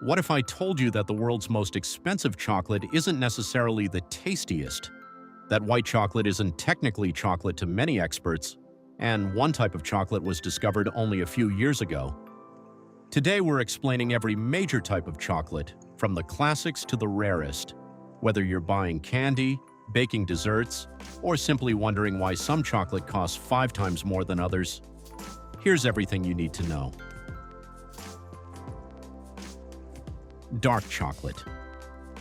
What if I told you that the world's most expensive chocolate isn't necessarily the tastiest? That white chocolate isn't technically chocolate to many experts, and one type of chocolate was discovered only a few years ago. Today we're explaining every major type of chocolate, from the classics to the rarest. Whether you're buying candy, baking desserts, or simply wondering why some chocolate costs 5 times more than others, here's everything you need to know. Dark chocolate.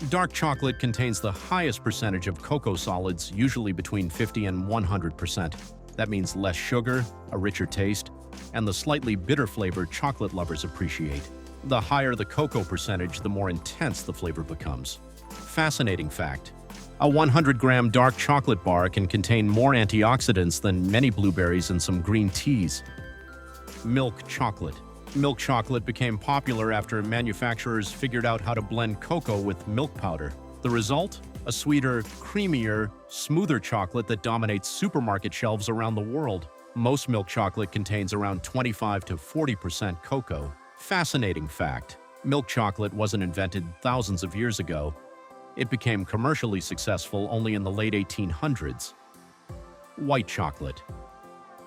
Dark chocolate contains the highest percentage of cocoa solids, usually between 50 and 100%. That means less sugar, a richer taste, and the slightly bitter flavor chocolate lovers appreciate. The higher the cocoa percentage, the more intense the flavor becomes. Fascinating fact: a 100-gram dark chocolate bar can contain more antioxidants than many blueberries and some green teas. Milk chocolate. Milk chocolate became popular after manufacturers figured out how to blend cocoa with milk powder. The result? A sweeter, creamier, smoother chocolate that dominates supermarket shelves around the world. Most milk chocolate contains around 25 to 40% cocoa. Fascinating fact: milk chocolate wasn't invented thousands of years ago. It became commercially successful only in the late 1800s. White chocolate.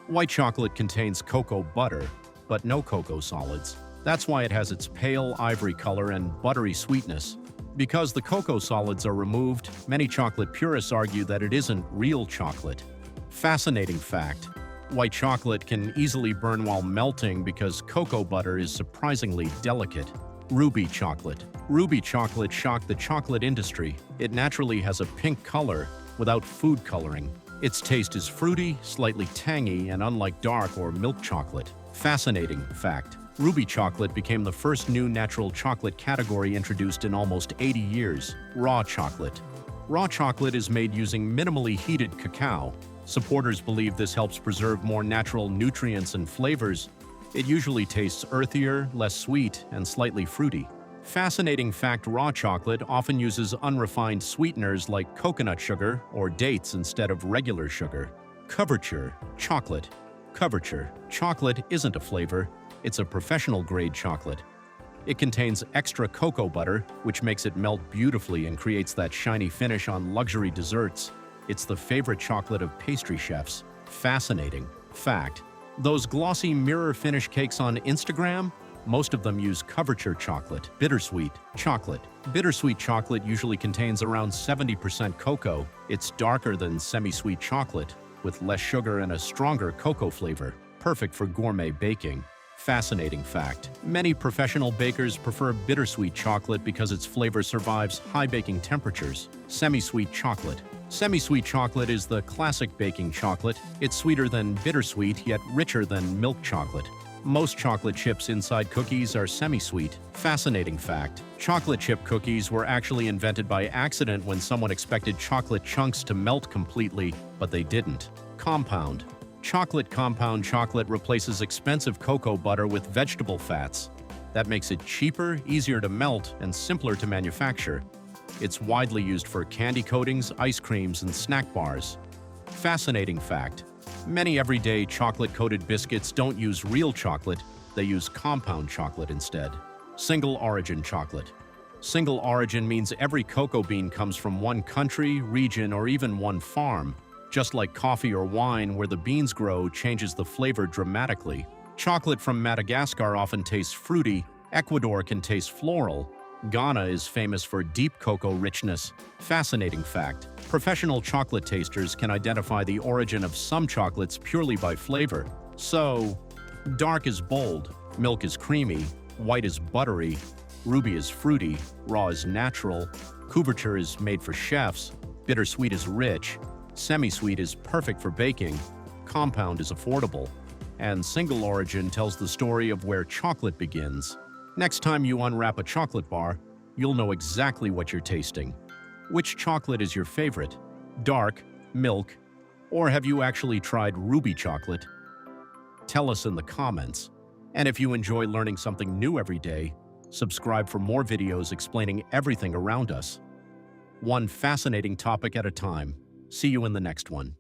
White chocolate contains cocoa butter, but no cocoa solids. That's why it has its pale ivory color and buttery sweetness. Because the cocoa solids are removed, many chocolate purists argue that it isn't real chocolate. Fascinating fact: white chocolate can easily burn while melting because cocoa butter is surprisingly delicate. Ruby chocolate. Ruby chocolate shocked the chocolate industry. It naturally has a pink color without food coloring. Its taste is fruity, slightly tangy, and unlike dark or milk chocolate. Fascinating fact: ruby chocolate became the first new natural chocolate category introduced in almost 80 years. Raw chocolate. Raw chocolate is made using minimally heated cacao. Supporters believe this helps preserve more natural nutrients and flavors. It usually tastes earthier, less sweet, and slightly fruity. Fascinating fact: raw chocolate often uses unrefined sweeteners like coconut sugar or dates instead of regular sugar. Couverture chocolate. Couverture chocolate isn't a flavor, it's a professional-grade chocolate. It contains extra cocoa butter, which makes it melt beautifully and creates that shiny finish on luxury desserts. It's the favorite chocolate of pastry chefs. Fascinating fact: those glossy mirror finish cakes on Instagram? Most of them use Couverture chocolate. Bittersweet chocolate. Bittersweet chocolate usually contains around 70% cocoa. It's darker than Semisweet chocolate, with less sugar and a stronger cocoa flavor, perfect for gourmet baking. Fascinating fact: many professional bakers prefer bittersweet chocolate because its flavor survives high baking temperatures. Semisweet chocolate. Semisweet chocolate is the classic baking chocolate. It's sweeter than bittersweet, yet richer than milk chocolate. Most chocolate chips inside cookies are semi-sweet. Fascinating fact: chocolate chip cookies were actually invented by accident when someone expected chocolate chunks to melt completely, but they didn't. Compound chocolate. Compound chocolate replaces expensive cocoa butter with vegetable fats. That makes it cheaper, easier to melt, and simpler to manufacture. It's widely used for candy coatings, ice creams, and snack bars. Fascinating fact: many everyday chocolate-coated biscuits don't use real chocolate, they use compound chocolate instead. Single origin chocolate. Single origin means every cocoa bean comes from one country, region, or even one farm. Just like coffee or wine, where the beans grow changes the flavor dramatically. Chocolate from Madagascar often tastes fruity, Ecuador can taste floral, Ghana is famous for deep cocoa richness. Fascinating fact: professional chocolate tasters can identify the origin of some chocolates purely by flavor. So, dark is bold, milk is creamy, white is buttery, ruby is fruity, raw is natural, couverture is made for chefs, bittersweet is rich, semi-sweet is perfect for baking, compound is affordable, and single origin tells the story of where chocolate begins. Next time you unwrap a chocolate bar, you'll know exactly what you're tasting. Which chocolate is your favorite? Dark, milk, or have you actually tried ruby chocolate? Tell us in the comments. And if you enjoy learning something new every day, subscribe for more videos explaining everything around us. One fascinating topic at a time. See you in the next one.